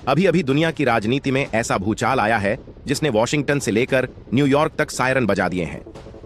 अभी अभी दुनिया की राजनीति में ऐसा भूचाल आया है जिसने वॉशिंगटन से लेकर न्यूयॉर्क तक सायरन बजा दिए हैं।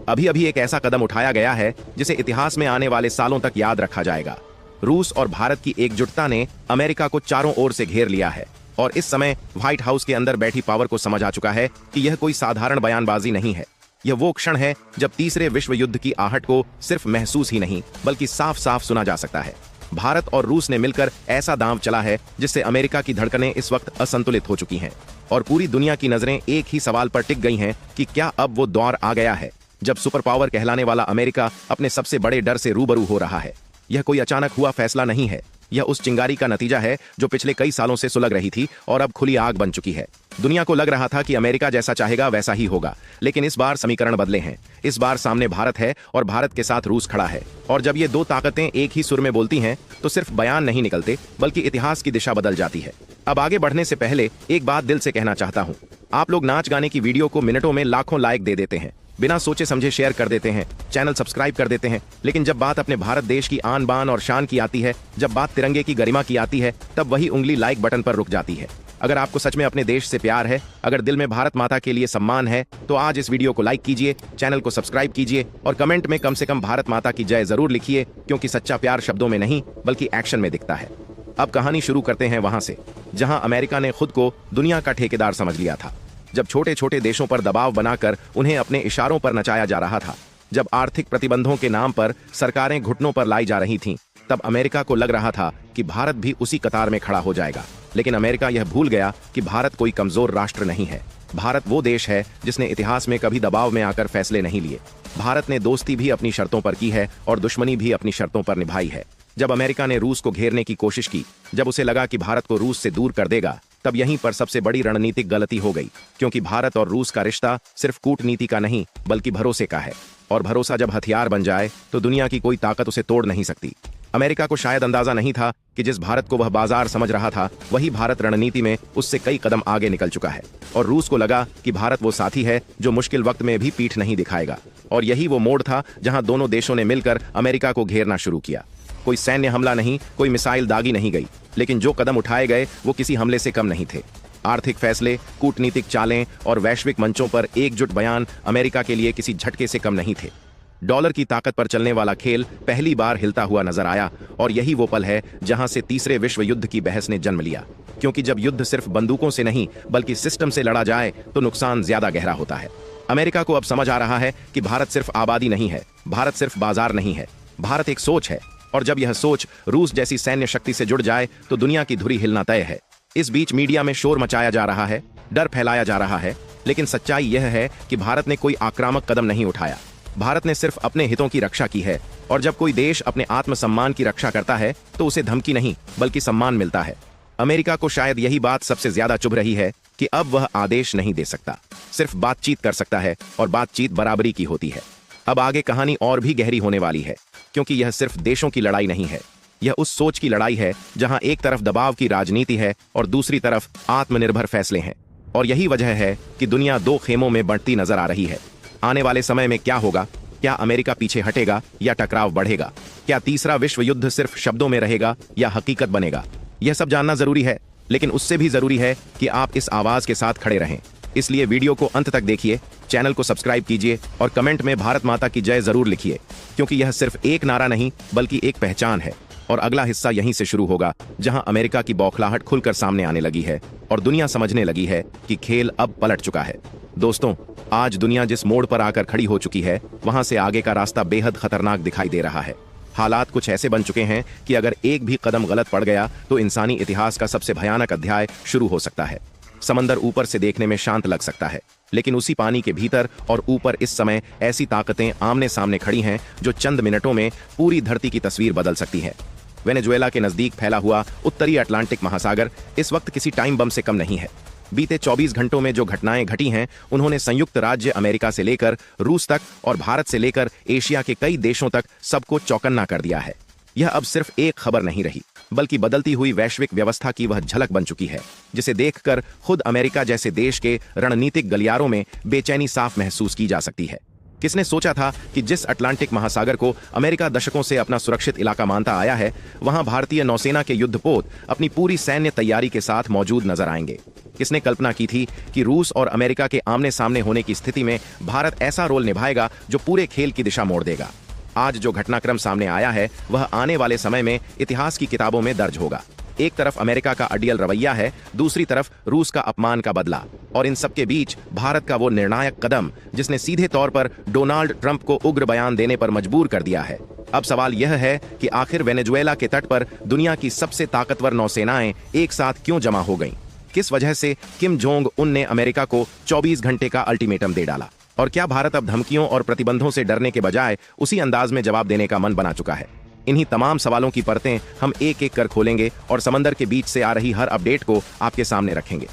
अभी अभी एक ऐसा कदम उठाया गया है जिसे इतिहास में आने वाले सालों तक याद रखा जाएगा। रूस और भारत की एकजुटता ने अमेरिका को चारों ओर से घेर लिया है और इस समय व्हाइट हाउस के अंदर बैठी पावर को समझ आ चुका है कि यह कोई साधारण बयानबाजी नहीं है। यह वो क्षण है जब तीसरे विश्व युद्ध की आहट को सिर्फ महसूस ही नहीं बल्कि साफ साफ सुना जा सकता है। भारत और रूस ने मिलकर ऐसा दांव चला है जिससे अमेरिका की धड़कनें इस वक्त असंतुलित हो चुकी हैं और पूरी दुनिया की नजरें एक ही सवाल पर टिक गई हैं कि क्या अब वो दौर आ गया है जब सुपर पावर कहलाने वाला अमेरिका अपने सबसे बड़े डर से रूबरू हो रहा है। यह कोई अचानक हुआ फैसला नहीं है, यह उस चिंगारी का नतीजा है जो पिछले कई सालों से सुलग रही थी और अब खुली आग बन चुकी है। दुनिया को लग रहा था कि अमेरिका जैसा चाहेगा वैसा ही होगा, लेकिन इस बार समीकरण बदले हैं। इस बार सामने भारत है और भारत के साथ रूस खड़ा है और जब ये दो ताकतें एक ही सुर में बोलती हैं तो सिर्फ बयान नहीं निकलते बल्कि इतिहास की दिशा बदल जाती है। अब आगे बढ़ने से पहले एक बात दिल से कहना चाहता हूँ। आप लोग नाच गाने की वीडियो को मिनटों में लाखों लाइक दे देते हैं, बिना सोचे समझे शेयर कर देते हैं, चैनल सब्सक्राइब कर देते हैं, लेकिन जब बात अपने भारत देश की आन बान और शान की आती है, जब बात तिरंगे की गरिमा की आती है, तब वही उंगली लाइक बटन पर रुक जाती है। अगर आपको सच में अपने देश से प्यार है, अगर दिल में भारत माता के लिए सम्मान है, तो आज इस वीडियो को लाइक कीजिए, चैनल को सब्सक्राइब कीजिए और कमेंट में कम से कम भारत माता की जय जरूर लिखिए, क्योंकि सच्चा प्यार शब्दों में नहीं बल्कि एक्शन में दिखता है। अब कहानी शुरू करते हैं वहां से जहां अमेरिका ने खुद को दुनिया का ठेकेदार समझ लिया था। जब छोटे छोटे देशों पर दबाव बनाकर उन्हें अपने इशारों पर नचाया जा रहा था, जब आर्थिक प्रतिबंधों के नाम पर सरकारें घुटनों पर लाई जा रही थीं, तब अमेरिका को लग रहा था कि भारत भी उसी कतार में खड़ा हो जाएगा। लेकिन अमेरिका यह भूल गया कि भारत कोई कमजोर राष्ट्र नहीं है। भारत वो देश है जिसने इतिहास में कभी दबाव में आकर फैसले नहीं लिए। भारत ने दोस्ती भी अपनी शर्तों पर की है और दुश्मनी भी अपनी शर्तों पर निभाई है। जब अमेरिका ने रूस को घेरने की कोशिश की, जब उसे लगा कि भारत को रूस से दूर कर देगा, तब यहीं पर सबसे बड़ी रणनीतिक गलती हो गई, क्योंकि भारत और रूस का रिश्ता सिर्फ कूटनीति का नहीं बल्कि भरोसे का है और भरोसा जब हथियार बन जाए तो दुनिया की कोई ताकत उसे तोड़ नहीं सकती। अमेरिका को शायद अंदाजा नहीं था कि जिस भारत को वह बाजार समझ रहा था, वही भारत रणनीति में उससे कई कदम आगे निकल चुका है और रूस को लगा कि भारत वो साथी है जो मुश्किल वक्त में भी पीठ नहीं दिखाएगा। और यही वो मोड़ था जहां दोनों देशों ने मिलकर अमेरिका को घेरना शुरू किया। कोई सैन्य हमला नहीं, कोई मिसाइल दागी नहीं गई, लेकिन जो कदम उठाए गए वो किसी हमले से कम नहीं थे। आर्थिक फैसले, कूटनीतिक चालें और वैश्विक मंचों पर एकजुट बयान अमेरिका के लिए किसी झटके से कम नहीं थे। डॉलर की ताकत पर चलने वाला खेल पहली बार हिलता हुआ नजर आया और यही वो पल है जहां से तीसरे विश्व युद्ध की बहस ने जन्म लिया, क्योंकि जब युद्ध सिर्फ बंदूकों से नहीं बल्कि सिस्टम से लड़ा जाए तो नुकसान ज्यादा गहरा होता है। अमेरिका को अब समझ आ रहा है कि भारत सिर्फ आबादी नहीं है, भारत सिर्फ बाजार नहीं है, भारत एक सोच है और जब यह सोच रूस जैसी सैन्य शक्ति से जुड़ जाए तो दुनिया की धुरी हिलना तय है। इस बीच मीडिया में शोर मचाया जा रहा है, डर फैलाया जा रहा है, लेकिन सच्चाई यह है कि भारत ने कोई आक्रामक कदम नहीं उठाया। भारत ने सिर्फ अपने हितों की रक्षा की है और जब कोई देश अपने आत्मसम्मान की रक्षा करता है तो उसे धमकी नहीं बल्कि सम्मान मिलता है। अमेरिका को शायद यही बात सबसे ज्यादा चुभ रही है कि अब वह आदेश नहीं दे सकता, सिर्फ बातचीत कर सकता है और बातचीत बराबरी की होती है। अब आगे कहानी और भी गहरी होने वाली है, क्योंकि यह सिर्फ देशों की लड़ाई नहीं है, यह उस सोच की लड़ाई है जहां एक तरफ दबाव की राजनीति है और दूसरी तरफ आत्मनिर्भर फैसले हैं। और यही वजह है कि दुनिया दो खेमों में बंटती नजर आ रही है। आने वाले समय में क्या होगा? क्या अमेरिका पीछे हटेगा या टकराव बढ़ेगा? क्या तीसरा विश्व युद्ध सिर्फ शब्दों में रहेगा या हकीकत बनेगा? यह सब जानना जरूरी है, लेकिन उससे भी जरूरी है कि आप इस आवाज के साथ खड़े रहें। इसलिए वीडियो को अंत तक देखिए, चैनल को सब्सक्राइब कीजिए और कमेंट में भारत माता की जय जरूर लिखिए, क्योंकि यह सिर्फ एक नारा नहीं बल्कि एक पहचान है। और अगला हिस्सा यहीं से शुरू होगा जहां अमेरिका की बौखलाहट खुलकर सामने आने लगी है और दुनिया समझने लगी है कि खेल अब पलट चुका है। दोस्तों, आज दुनिया जिस मोड़ पर आकर खड़ी हो चुकी है, वहां से आगे का रास्ता बेहद खतरनाक दिखाई दे रहा है। हालात कुछ ऐसे बन चुके हैं कि अगर एक भी कदम गलत पड़ गया तो इंसानी इतिहास का सबसे भयानक अध्याय शुरू हो सकता है। समंदर ऊपर से देखने में शांत लग सकता है, लेकिन उसी पानी के भीतर और ऊपर इस समय ऐसी ताकतें आमने सामने खड़ी हैं जो चंद मिनटों में पूरी धरती की तस्वीर बदल सकती है। वेनेजुएला के नजदीक फैला हुआ उत्तरी अटलांटिक महासागर इस वक्त किसी टाइम बम से कम नहीं है। बीते 24 घंटों में जो घटनाएं घटी हैं, उन्होंने संयुक्त राज्य अमेरिका से लेकर रूस तक और भारत से लेकर एशिया के कई देशों तक सबको चौकन्ना कर दिया है। यह अब सिर्फ एक खबर नहीं रही, बल्कि बदलती हुई वैश्विक व्यवस्था की वह झलक बन चुकी है जिसे देखकर खुद अमेरिका जैसे देश के रणनीतिक गलियारों में बेचैनी साफ महसूस की जा सकती है। किसने सोचा था कि जिस अटलांटिक महासागर को अमेरिका दशकों से अपना सुरक्षित इलाका मानता आया है, वहां भारतीय नौसेना के युद्धपोत अपनी पूरी सैन्य तैयारी के साथ मौजूद नजर आएंगे। किसने कल्पना की थी कि रूस और अमेरिका के आमने सामने होने की स्थिति में भारत ऐसा रोल निभाएगा जो पूरे खेल की दिशा मोड़ देगा। आज जो घटनाक्रम सामने आया है वह आने वाले समय में इतिहास की किताबों में दर्ज होगा। एक तरफ अमेरिका का अडियल रवैया है, दूसरी तरफ रूस का अपमान का बदला, और इन सबके बीच भारत का वो निर्णायक कदम जिसने सीधे तौर पर डोनाल्ड ट्रंप को उग्र बयान देने पर मजबूर कर दिया है। अब सवाल यह है कि आखिर वेनेजुएला के तट पर दुनिया की सबसे ताकतवर नौसेनाएं एक साथ क्यों जमा हो गईं? किस वजह से किम जोंग उन ने अमेरिका को 24 घंटे का अल्टीमेटम दे डाला? और क्या भारत अब धमकियों और प्रतिबंधों से डरने के बजाय उसी अंदाज में जवाब देने का मन बना चुका है? इन्हीं तमाम सवालों की परतें हम एक एक कर खोलेंगे और समंदर के बीच से आ रही हर अपडेट को आपके सामने रखेंगे।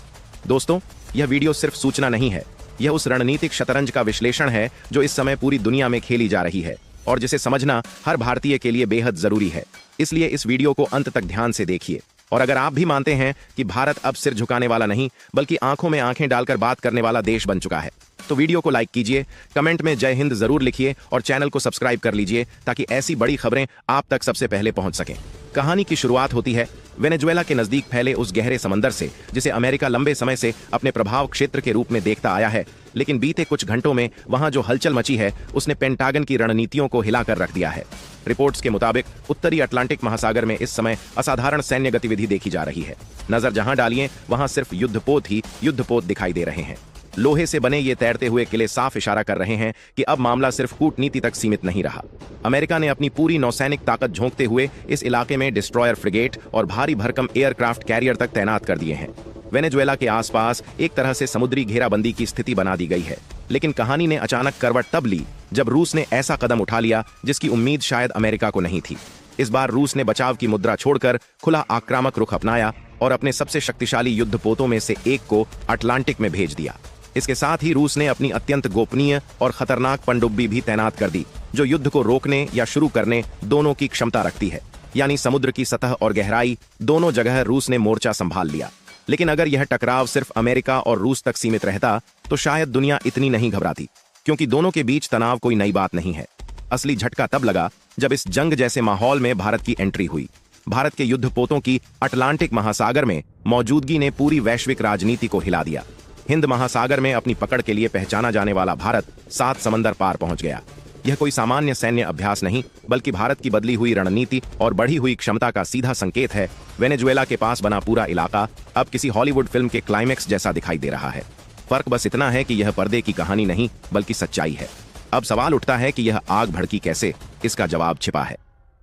दोस्तों, यह वीडियो सिर्फ सूचना नहीं है, यह उस रणनीतिक शतरंज का विश्लेषण है जो इस समय पूरी दुनिया में खेली जा रही है और जिसे समझना हर भारतीय के लिए बेहद जरूरी है। इसलिए इस वीडियो को अंत तक ध्यान से देखिए। और अगर आप भी मानते हैं कि भारत अब सिर झुकाने वाला नहीं बल्कि आंखों में आंखें डालकर बात करने वाला देश बन चुका है, तो वीडियो को लाइक कीजिए, कमेंट में जय हिंद जरूर लिखिए और चैनल को सब्सक्राइब कर लीजिए ताकि ऐसी बड़ी खबरें आप तक सबसे पहले पहुंच सकें। कहानी की शुरुआत होती है वेनेजुएला के नजदीक फैले उस गहरे समंदर से जिसे अमेरिका लंबे समय से अपने प्रभाव क्षेत्र के रूप में देखता आया है, लेकिन बीते कुछ घंटों में वहां जो हलचल मची है उसने पेंटागन की रणनीतियों को हिलाकर रख दिया है। रिपोर्ट्स के मुताबिक उत्तरी अटलांटिक महासागर में इस समय असाधारण सैन्य गतिविधि देखी जा रही है। नजर जहां डालिए वहां सिर्फ युद्धपोत ही युद्धपोत दिखाई दे रहे हैं। लोहे से बने ये तैरते हुए किले साफ इशारा कर रहे हैं कि अब मामला सिर्फ कूटनीति तक सीमित नहीं रहा। अमेरिका ने अपनी पूरी नौसैनिक ताकत झोंकते हुए इस इलाके में डिस्ट्रॉयर फ्रिगेट और भारी भरकम एयरक्राफ्ट कैरियर तक तैनात कर दिए हैं। वेनेजुएला के आसपास एक तरह से समुद्री घेराबंदी की स्थिति बना दी गई है। लेकिन कहानी ने अचानक करवट तब ली जब रूस ने ऐसा कदम उठा लिया जिसकी उम्मीद शायद अमेरिका को नहीं थी। इस बार रूस ने बचाव की मुद्रा छोड़कर खुला आक्रामक रुख अपनाया और अपने सबसे शक्तिशाली युद्धपोतों में से एक को अटलांटिक में भेज दिया। इसके साथ ही रूस ने अपनी अत्यंत गोपनीय और खतरनाक पनडुब्बी भी तैनात कर दी जो युद्ध को रोकने या शुरू करने दोनों की क्षमता रखती है। यानी समुद्र की सतह और गहराई दोनों जगह रूस ने मोर्चा संभाल लिया। लेकिन अगर यह टकराव सिर्फ अमेरिका और रूस तक सीमित रहता तो शायद दुनिया इतनी नहीं घबराती, क्योंकि दोनों के बीच तनाव कोई नई बात नहीं है। असली झटका तब लगा जब इस जंग जैसे माहौल में भारत की एंट्री हुई। भारत के युद्धपोतों की अटलांटिक महासागर में मौजूदगी ने पूरी वैश्विक राजनीति को हिला दिया। हिंद महासागर में अपनी पकड़ के लिए पहचाना जाने वाला भारत 7 समंदर पार पहुंच गया। यह कोई सामान्य सैन्य अभ्यास नहीं बल्कि भारत की बदली हुई रणनीति और बढ़ी हुई क्षमता का सीधा संकेत है। वेनेजुएला के पास बना पूरा इलाका अब किसी हॉलीवुड फिल्म के क्लाइमेक्स जैसा दिखाई दे रहा है। फर्क बस इतना है कि यह पर्दे की कहानी नहीं बल्कि सच्चाई है। अब सवाल उठता है कि यह आग भड़की कैसे? इसका जवाब छिपा है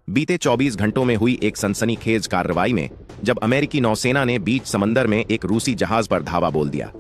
बीते 24 घंटों में हुई एक सनसनीखेज कार्रवाई में, जब अमेरिकी नौसेना ने बीच समंदर में एक रूसी जहाज पर धावा बोल दिया।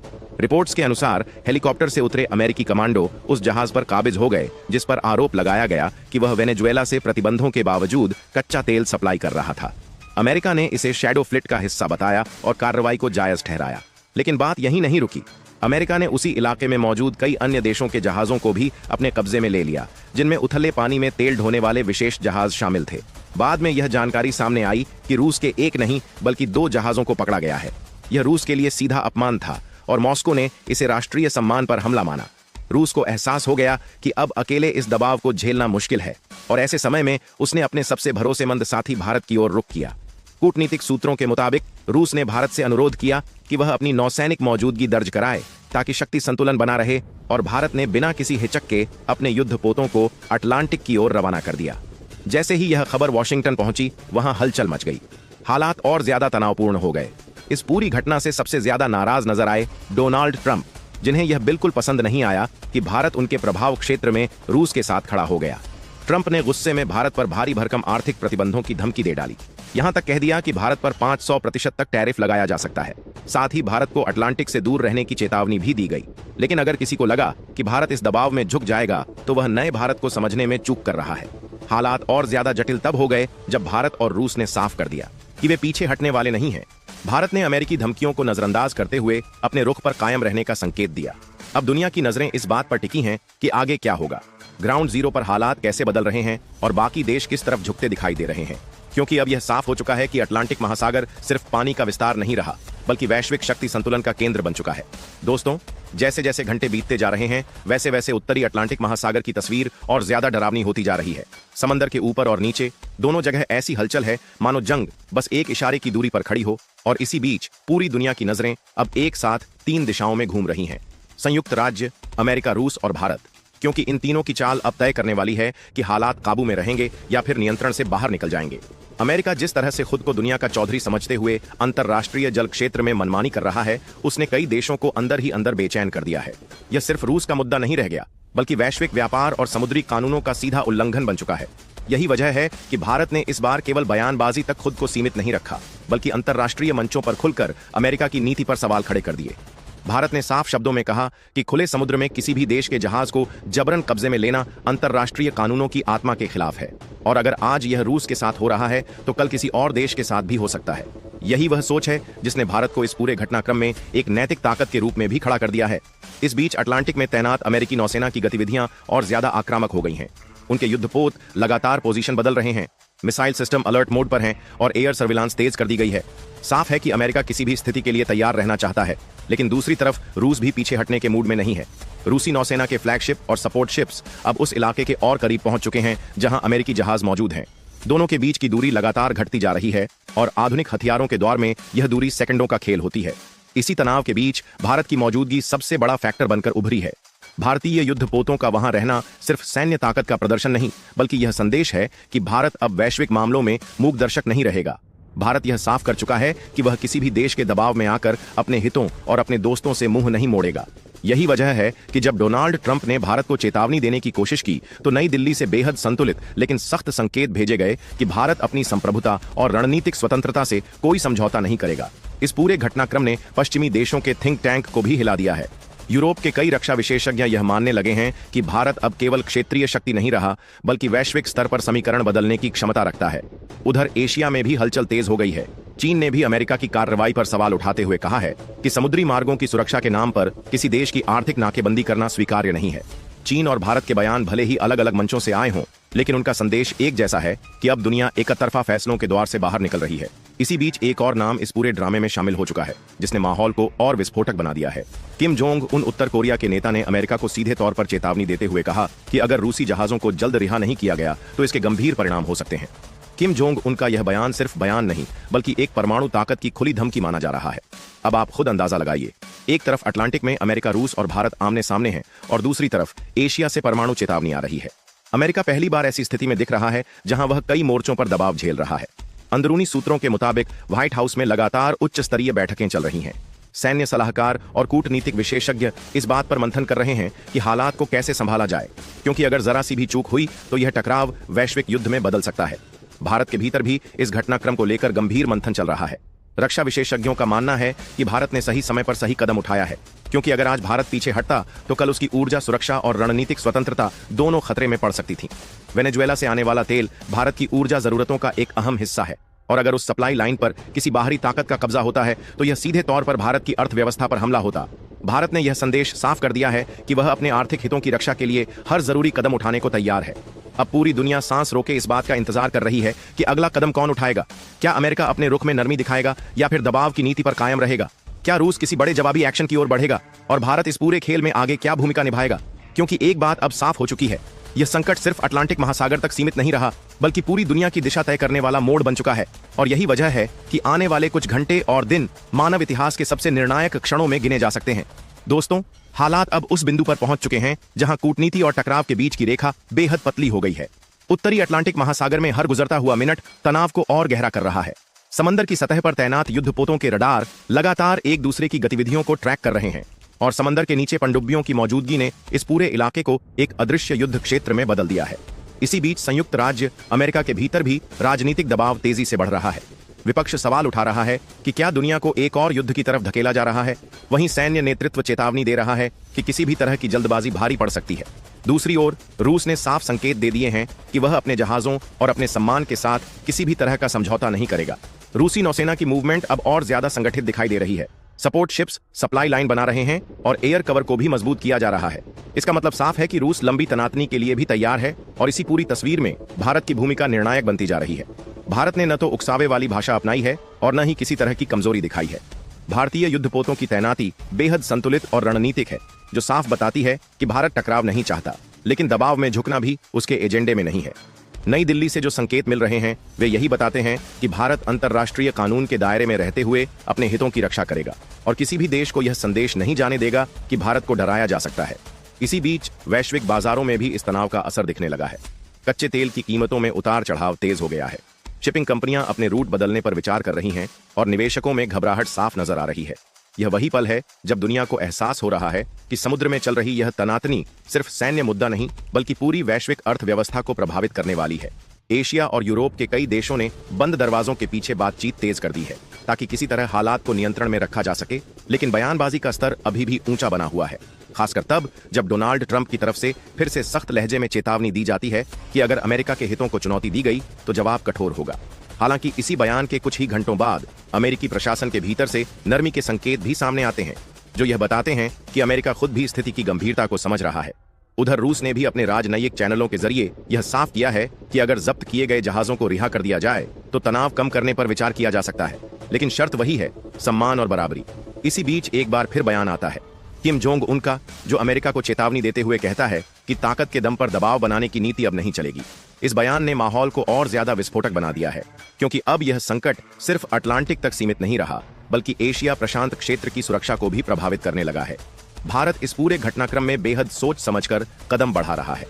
रिपोर्ट्स के अनुसार हेलीकॉप्टर से उतरे अमेरिकी कमांडो उस जहाज पर काबिज हो गए जिस पर आरोप लगाया गया कि वह वेनेजुएला से प्रतिबंधों के बावजूद कच्चा तेल सप्लाई कर रहा था। अमेरिका ने इसे शैडो फ्लीट का हिस्सा बताया और कार्रवाई को जायज ठहराया। लेकिन बात यहीं नहीं रुकी। अमेरिका ने उसी इलाके में मौजूद कई अन्य देशों के जहाजों को भी अपने कब्जे में ले लिया, जिनमें उथले पानी में तेल ढोने वाले विशेष जहाज शामिल थे। बाद में यह जानकारी सामने आई कि रूस के एक नहीं बल्कि 2 जहाजों को पकड़ा गया है। यह रूस के लिए सीधा अपमान था और मॉस्को ने इसे राष्ट्रीय सम्मान पर हमला माना। रूस को एहसास हो गया कि अब अकेले इस दबाव को झेलना मुश्किल है और ऐसे समय में उसने अपने सबसे भरोसेमंद साथी भारत की ओर रुख किया। कूटनीतिक सूत्रों के मुताबिक रूस ने भारत से अनुरोध किया कि वह अपनी नौसैनिक मौजूदगी दर्ज कराए ताकि शक्ति संतुलन बना रहे, और भारत ने बिना किसी हिचक के अपने युद्धपोतों को अटलांटिक की ओर रवाना कर दिया। जैसे ही यह खबर वॉशिंगटन पहुंची, वहां हलचल मच गई। हालात और ज्यादा तनावपूर्ण हो गए। इस पूरी घटना से सबसे ज्यादा नाराज नजर आए डोनाल्ड ट्रंप, जिन्हें यह बिल्कुल पसंद नहीं आया कि भारत उनके प्रभाव क्षेत्र में रूस के साथ खड़ा हो गया। ट्रंप ने गुस्से में भारत पर भारी भरकम आर्थिक प्रतिबंधों की धमकी दे डाली। यहां तक कह दिया कि भारत पर 500% तक टैरिफ लगाया जा सकता है। साथ ही भारत को अटलांटिक से दूर रहने की चेतावनी भी दी गई। लेकिन अगर किसी को लगा कि भारत इस दबाव में झुक जाएगा तो वह नए भारत को समझने में चूक कर रहा है। हालात और ज्यादा जटिल तब हो गए जब भारत और रूस ने साफ कर दिया कि वे पीछे हटने वाले नहीं हैं। भारत ने अमेरिकी धमकियों को नजरअंदाज करते हुए अपने रुख पर कायम रहने का संकेत दिया। अब दुनिया की नजरें इस बात पर टिकी हैं कि आगे क्या होगा। ग्राउंड जीरो पर हालात कैसे बदल रहे हैं और बाकी देश किस तरफ झुकते दिखाई दे रहे हैं। क्योंकि अब यह साफ हो चुका है कि अटलांटिक महासागर सिर्फ पानी का विस्तार नहीं रहा, बल्कि वैश्विक शक्ति संतुलन का केंद्र बन चुका है। दोस्तों, जैसे जैसे घंटे बीतते जा रहे हैं, वैसे वैसे उत्तरी अटलांटिक महासागर की तस्वीर और ज्यादा डरावनी होती जा रही है। समंदर के ऊपर और नीचे दोनों जगह ऐसी हलचल है मानो जंग बस एक इशारे की दूरी पर खड़ी हो, और इसी बीच पूरी दुनिया की नजरें अब एक साथ 3 दिशाओं में घूम रही हैं: संयुक्त राज्य, अमेरिका, रूस और भारत। क्योंकि इन तीनों की चाल अब तय करने वाली है कि हालात काबू में रहेंगे या फिर नियंत्रण से बाहर निकल जाएंगे। अमेरिका जिस तरह से खुद को दुनिया का चौधरी समझते हुए अंतरराष्ट्रीय जल क्षेत्र में मनमानी कर रहा है, उसने कई देशों को अंदर ही अंदर बेचैन कर दिया है। यह सिर्फ रूस का मुद्दा नहीं रह गया, बल्कि वैश्विक व्यापार और समुद्री कानूनों का सीधा उल्लंघन बन चुका है। यही वजह है कि भारत ने इस बार केवल बयानबाजी तक खुद को सीमित नहीं रखा, बल्कि अंतरराष्ट्रीय मंचों पर खुलकर अमेरिका की नीति पर सवाल खड़े कर दिए। भारत ने साफ शब्दों में कहा कि खुले समुद्र में किसी भी देश के जहाज को जबरन कब्जे में लेना अंतरराष्ट्रीय कानूनों की आत्मा के खिलाफ है, और अगर आज यह रूस के साथ हो रहा है तो कल किसी और देश के साथ भी हो सकता है। यही वह सोच है जिसने भारत को इस पूरे घटनाक्रम में एक नैतिक ताकत के रूप में भी खड़ा कर दिया है। इस बीच अटलांटिक में तैनात अमेरिकी नौसेना की गतिविधियां और ज्यादा आक्रामक हो गई हैं। उनके युद्धपोत लगातार पोजीशन बदल रहे हैं, मिसाइल सिस्टम अलर्ट मोड पर हैं और एयर सर्विलांस तेज कर दी गई है। साफ है कि अमेरिका किसी भी स्थिति के लिए तैयार रहना चाहता है, लेकिन दूसरी तरफ रूस भी पीछे हटने के मूड में नहीं है। रूसी नौसेना के फ्लैगशिप और सपोर्ट शिप्स अब उस इलाके के और करीब पहुंच चुके हैं जहां अमेरिकी जहाज मौजूद हैं। दोनों के बीच की दूरी लगातार घटती जा रही है, और आधुनिक हथियारों के दौर में यह दूरी सेकंडों का खेल होती है। इसी तनाव के बीच भारत की मौजूदगी सबसे बड़ा फैक्टर बनकर उभरी है। भारतीय युद्धपोतों का वहां रहना सिर्फ सैन्य ताकत का प्रदर्शन नहीं, बल्कि यह संदेश है कि भारत अब वैश्विक मामलों में मूक दर्शक नहीं रहेगा। भारत यह साफ कर चुका है कि वह किसी भी देश के दबाव में आकर अपने हितों और अपने दोस्तों से मुंह नहीं मोड़ेगा। यही वजह है कि जब डोनाल्ड ट्रंप ने भारत को चेतावनी देने की कोशिश की, तो नई दिल्ली से बेहद संतुलित लेकिन सख्त संकेत भेजे गए कि भारत अपनी संप्रभुता और रणनीतिक स्वतंत्रता से कोई समझौता नहीं करेगा। इस पूरे घटनाक्रम ने पश्चिमी देशों के थिंक टैंक को भी हिला दिया है। यूरोप के कई रक्षा विशेषज्ञ यह मानने लगे हैं कि भारत अब केवल क्षेत्रीय शक्ति नहीं रहा, बल्कि वैश्विक स्तर पर समीकरण बदलने की क्षमता रखता है। उधर एशिया में भी हलचल तेज हो गई है। चीन ने भी अमेरिका की कार्रवाई पर सवाल उठाते हुए कहा है कि समुद्री मार्गों की सुरक्षा के नाम पर किसी देश की आर्थिक नाकेबंदी करना स्वीकार्य नहीं है। चीन और भारत के बयान भले ही अलग अलग मंचों से आए हों, लेकिन उनका संदेश एक जैसा है कि अब दुनिया एकतरफा फैसलों के द्वार से बाहर निकल रही है। इसी बीच एक और नाम इस पूरे ड्रामे में शामिल हो चुका है, जिसने माहौल को और विस्फोटक बना दिया है। किम जोंग उन उत्तर कोरिया के नेता ने अमेरिका को सीधे तौर पर चेतावनी देते हुए कहा कि अगर रूसी जहाजों को जल्द रिहा नहीं किया गया तो इसके गंभीर परिणाम हो सकते हैं। किम जोंग उनका यह बयान सिर्फ बयान नहीं, बल्कि एक परमाणु ताकत की खुली धमकी माना जा रहा है। अब आप खुद अंदाजा लगाइए, एक तरफ अटलांटिक में अमेरिका, रूस और भारत आमने सामने हैं, और दूसरी तरफ एशिया से परमाणु चेतावनी आ रही है। अमेरिका पहली बार ऐसी स्थिति में दिख रहा है जहां वह कई मोर्चों पर दबाव झेल रहा है। अंदरूनी सूत्रों के मुताबिक व्हाइट हाउस में लगातार उच्च स्तरीय बैठकें चल रही हैं। सैन्य सलाहकार और कूटनीतिक विशेषज्ञ इस बात पर मंथन कर रहे हैं कि हालात को कैसे संभाला जाए, क्योंकि अगर जरा सी भी चूक हुई तो यह टकराव वैश्विक युद्ध में बदल सकता है। भारत के भीतर भी इस घटनाक्रम को लेकर गंभीर मंथन चल रहा है। रक्षा विशेषज्ञों का मानना है कि भारत ने सही समय पर सही कदम उठाया है, क्योंकि अगर आज भारत पीछे हटता तो कल उसकी ऊर्जा सुरक्षा और रणनीतिक स्वतंत्रता दोनों खतरे में पड़ सकती थी। वेनेजुएला से आने वाला तेल भारत की ऊर्जा जरूरतों का एक अहम हिस्सा है, और अगर उस सप्लाई लाइन पर किसी बाहरी ताकत का कब्जा होता है तो यह सीधे तौर पर भारत की अर्थव्यवस्था पर हमला होता। भारत ने यह संदेश साफ कर दिया है कि वह अपने आर्थिक हितों की रक्षा के लिए हर जरूरी कदम उठाने को तैयार है। अब पूरी दुनिया सांस रोके इस बात का इंतजार कर रही है कि अगला कदम कौन उठाएगा। क्या अमेरिका अपने रुख में नरमी दिखाएगा या फिर दबाव की नीति पर कायम रहेगा? क्या रूस किसी बड़े जवाबी एक्शन की ओर बढ़ेगा? और भारत इस पूरे खेल में आगे क्या भूमिका निभाएगा? क्योंकि एक बात अब साफ हो चुकी है, यह संकट सिर्फ अटलांटिक महासागर तक सीमित नहीं रहा, बल्कि पूरी दुनिया की दिशा तय करने वाला मोड़ बन चुका है। और यही वजह है कि आने वाले कुछ घंटे और दिन मानव इतिहास के सबसे निर्णायक क्षणों में गिने जा सकते हैं। दोस्तों, हालात अब उस बिंदु पर पहुंच चुके हैं जहां कूटनीति और टकराव के बीच की रेखा बेहद पतली हो गई है। उत्तरी अटलांटिक महासागर में हर गुजरता हुआ मिनट तनाव को और गहरा कर रहा है। समंदर की सतह पर तैनात युद्धपोतों के रडार लगातार एक दूसरे की गतिविधियों को ट्रैक कर रहे हैं, और समंदर के नीचे पनडुब्बियों की मौजूदगी ने इस पूरे इलाके को एक अदृश्य युद्ध क्षेत्र में बदल दिया है। इसी बीच संयुक्त राज्य अमेरिका के भीतर भी राजनीतिक दबाव तेजी से बढ़ रहा है। विपक्ष सवाल उठा रहा है कि क्या दुनिया को एक और युद्ध की तरफ धकेला जा रहा है। वहीं सैन्य नेतृत्व चेतावनी दे रहा है कि किसी भी तरह की जल्दबाजी भारी पड़ सकती है। दूसरी ओर रूस ने साफ संकेत दे दिए हैं कि वह अपने जहाजों और अपने सम्मान के साथ किसी भी तरह का समझौता नहीं करेगा। रूसी नौसेना की मूवमेंट अब और ज्यादा संगठित दिखाई दे रही है। सपोर्ट शिप्स सप्लाई लाइन बना रहे हैं और एयर कवर को भी मजबूत किया जा रहा है। इसका मतलब साफ है कि रूस लंबी तनातनी के लिए भी तैयार है, और इसी पूरी तस्वीर में भारत की भूमिका निर्णायक बनती जा रही है। भारत ने न तो उकसावे वाली भाषा अपनाई है और न ही किसी तरह की कमजोरी दिखाई है। भारतीय युद्धपोतों की तैनाती बेहद संतुलित और रणनीतिक है, जो साफ बताती है कि भारत टकराव नहीं चाहता, लेकिन दबाव में झुकना भी उसके एजेंडे में नहीं है। नई दिल्ली से जो संकेत मिल रहे हैं वे यही बताते हैं कि भारत अंतर्राष्ट्रीय कानून के दायरे में रहते हुए अपने हितों की रक्षा करेगा और किसी भी देश को यह संदेश नहीं जाने देगा कि भारत को डराया जा सकता है। इसी बीच वैश्विक बाजारों में भी इस तनाव का असर दिखने लगा है। कच्चे तेल की कीमतों में उतार चढ़ाव तेज हो गया है। शिपिंग कंपनियां अपने रूट बदलने पर विचार कर रही हैं और निवेशकों में घबराहट साफ नजर आ रही है। यह वही पल है जब दुनिया को एहसास हो रहा है कि समुद्र में चल रही यह तनातनी सिर्फ सैन्य मुद्दा नहीं बल्कि पूरी वैश्विक अर्थव्यवस्था को प्रभावित करने वाली है। एशिया और यूरोप के कई देशों ने बंद दरवाजों के पीछे बातचीत तेज कर दी है ताकि किसी तरह हालात को नियंत्रण में रखा जा सके, लेकिन बयानबाजी का स्तर अभी भी ऊंचा बना हुआ है, खासकर तब जब डोनाल्ड ट्रंप की तरफ से फिर से सख्त लहजे में चेतावनी दी जाती है कि अगर अमेरिका के हितों को चुनौती दी गई तो जवाब कठोर होगा। हालांकि इसी बयान के कुछ ही घंटों बाद अमेरिकी प्रशासन के भीतर से नरमी के संकेत भी सामने आते हैं, जो यह बताते हैं कि अमेरिका खुद भी स्थिति की गंभीरता को समझ रहा है। उधर रूस ने भी अपने राजनयिक चैनलों के जरिए यह साफ किया है कि अगर जब्त किए गए जहाजों को रिहा कर दिया जाए तो तनाव कम करने पर विचार किया जा सकता है, लेकिन शर्त वही है, सम्मान और बराबरी। इसी बीच एक बार फिर बयान आता है किम जोंग उन का, जो अमेरिका को चेतावनी देते हुए कहता है कि ताकत के दम पर दबाव बनाने की नीति अब नहीं चलेगी। इस बयान ने माहौल को और ज्यादा विस्फोटक बना दिया है, क्योंकि अब यह संकट सिर्फ अटलांटिक तक सीमित नहीं रहा बल्कि एशिया प्रशांत क्षेत्र की सुरक्षा को भी प्रभावित करने लगा है। भारत इस पूरे घटनाक्रम में बेहद सोच समझकर कदम बढ़ा रहा है।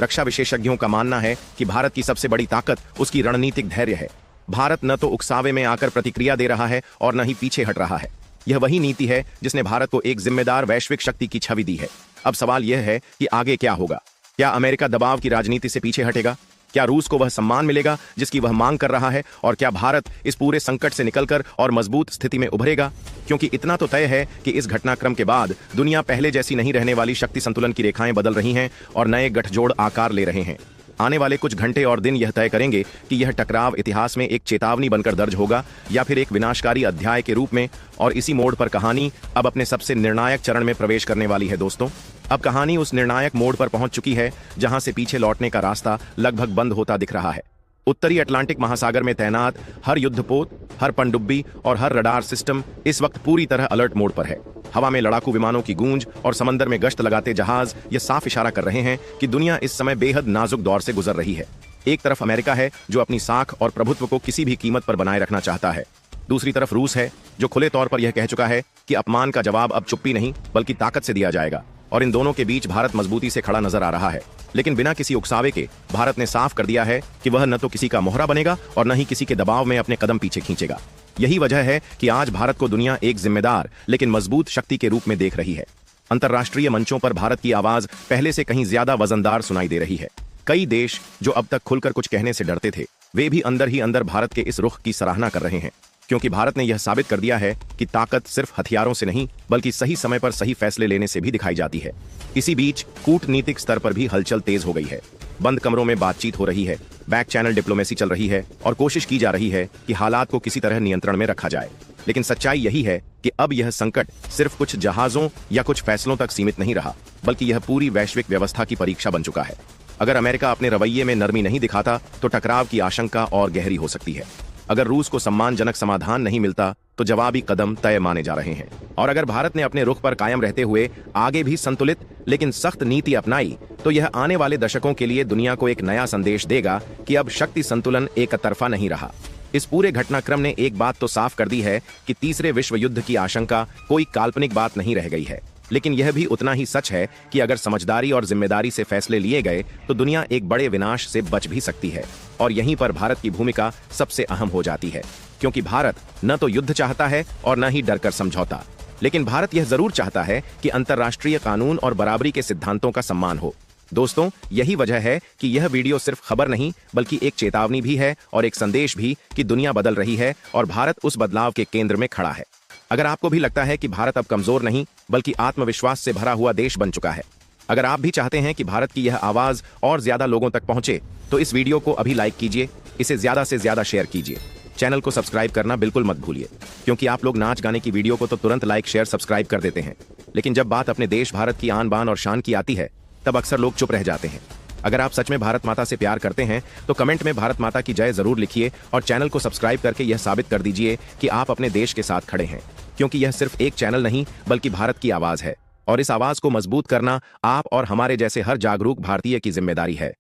रक्षा विशेषज्ञों का मानना है कि भारत की सबसे बड़ी ताकत उसकी रणनीतिक धैर्य है। भारत न तो उकसावे में आकर प्रतिक्रिया दे रहा है और न ही पीछे हट रहा है। यह वही नीति है जिसने भारत को एक जिम्मेदार वैश्विक शक्ति की छवि दी है। अब सवाल यह है कि आगे क्या होगा। क्या अमेरिका दबाव की राजनीति से पीछे हटेगा? क्या रूस को वह सम्मान मिलेगा जिसकी वह मांग कर रहा है? और क्या भारत इस पूरे संकट से निकलकर और मजबूत स्थिति में उभरेगा? क्योंकि इतना तो तय है कि इस घटनाक्रम के बाद दुनिया पहले जैसी नहीं रहने वाली। शक्ति संतुलन की रेखाएं बदल रही हैं और नए गठजोड़ आकार ले रहे हैं। आने वाले कुछ घंटे और दिन यह तय करेंगे कि यह टकराव इतिहास में एक चेतावनी बनकर दर्ज होगा या फिर एक विनाशकारी अध्याय के रूप में। और इसी मोड़ पर कहानी अब अपने सबसे निर्णायक चरण में प्रवेश करने वाली है। दोस्तों, अब कहानी उस निर्णायक मोड़ पर पहुंच चुकी है जहां से पीछे लौटने का रास्ता लगभग बंद होता दिख रहा है। उत्तरी अटलांटिक महासागर में तैनात हर युद्धपोत, हर पनडुब्बी और हर रडार सिस्टम इस वक्त पूरी तरह अलर्ट मोड पर है। हवा में लड़ाकू विमानों की गूंज और समंदर में गश्त लगाते जहाज ये साफ इशारा कर रहे हैं कि दुनिया इस समय बेहद नाजुक दौर से गुजर रही है। एक तरफ अमेरिका है जो अपनी साख और प्रभुत्व को किसी भी कीमत पर बनाए रखना चाहता है। दूसरी तरफ रूस है जो खुले तौर पर यह कह चुका है कि अपमान का जवाब अब चुप्पी नहीं बल्कि ताकत से दिया जाएगा। और इन दोनों के बीच भारत मजबूती से खड़ा नजर आ रहा है, लेकिन बिना किसी उकसावे के भारत ने साफ कर दिया है कि वह न तो किसी का मोहरा बनेगा और न ही किसी के दबाव में अपने कदम पीछे खींचेगा। यही वजह है कि आज भारत को दुनिया एक जिम्मेदार लेकिन मजबूत शक्ति के रूप में देख रही है। अंतर्राष्ट्रीय मंचों पर भारत की आवाज पहले से कहीं ज्यादा वजनदार सुनाई दे रही है। कई देश जो अब तक खुलकर कुछ कहने से डरते थे, वे भी अंदर ही अंदर भारत के इस रुख की सराहना कर रहे हैं, क्योंकि भारत ने यह साबित कर दिया है कि ताकत सिर्फ हथियारों से नहीं बल्कि सही समय पर सही फैसले लेने से भी दिखाई जाती है। इसी बीच कूटनीतिक स्तर पर भी हलचल तेज हो गई है। बंद कमरों में बातचीत हो रही है, बैक चैनल डिप्लोमेसी चल रही है और कोशिश की जा रही है कि हालात को किसी तरह नियंत्रण में रखा जाए। लेकिन सच्चाई यही है कि अब यह संकट सिर्फ कुछ जहाजों या कुछ फैसलों तक सीमित नहीं रहा बल्कि यह पूरी वैश्विक व्यवस्था की परीक्षा बन चुका है। अगर अमेरिका अपने रवैये में नरमी नहीं दिखाता तो टकराव की आशंका और गहरी हो सकती है। अगर रूस को सम्मानजनक समाधान नहीं मिलता तो जवाबी कदम तय माने जा रहे हैं। और अगर भारत ने अपने रुख पर कायम रहते हुए आगे भी संतुलित लेकिन सख्त नीति अपनाई तो यह आने वाले दशकों के लिए दुनिया को एक नया संदेश देगा कि अब शक्ति संतुलन एक तरफा नहीं रहा। इस पूरे घटनाक्रम ने एक बात तो साफ कर दी है कि तीसरे विश्व युद्ध की आशंका कोई काल्पनिक बात नहीं रह गई है, लेकिन यह भी उतना ही सच है कि अगर समझदारी और जिम्मेदारी से फैसले लिए गए तो दुनिया एक बड़े विनाश से बच भी सकती है। और यहीं पर भारत की भूमिका सबसे अहम हो जाती है, क्योंकि भारत न तो युद्ध चाहता है और न ही डरकर समझौता, लेकिन भारत यह जरूर चाहता है कि अंतर्राष्ट्रीय कानून और बराबरी के सिद्धांतों का सम्मान हो। दोस्तों, यही वजह है कि यह वीडियो सिर्फ खबर नहीं बल्कि एक चेतावनी भी है और एक संदेश भी कि दुनिया बदल रही है और भारत उस बदलाव के केंद्र में खड़ा है। अगर आपको भी लगता है कि भारत अब कमजोर नहीं बल्कि आत्मविश्वास से भरा हुआ देश बन चुका है, अगर आप भी चाहते हैं कि भारत की यह आवाज और ज्यादा लोगों तक पहुंचे, तो इस वीडियो को अभी लाइक कीजिए, इसे ज्यादा से ज्यादा शेयर कीजिए। चैनल को सब्सक्राइब करना बिल्कुल मत भूलिए, क्योंकि आप लोग नाच गाने की वीडियो को तो तुरंत लाइक शेयर सब्सक्राइब कर देते हैं, लेकिन जब बात अपने देश भारत की आन बान और शान की आती है तब अक्सर लोग चुप रह जाते हैं। अगर आप सच में भारत माता से प्यार करते हैं तो कमेंट में भारत माता की जय जरूर लिखिए और चैनल को सब्सक्राइब करके यह साबित कर दीजिए कि आप अपने देश के साथ खड़े हैं, क्योंकि यह सिर्फ एक चैनल नहीं बल्कि भारत की आवाज है और इस आवाज को मजबूत करना आप और हमारे जैसे हर जागरूक भारतीय की जिम्मेदारी है।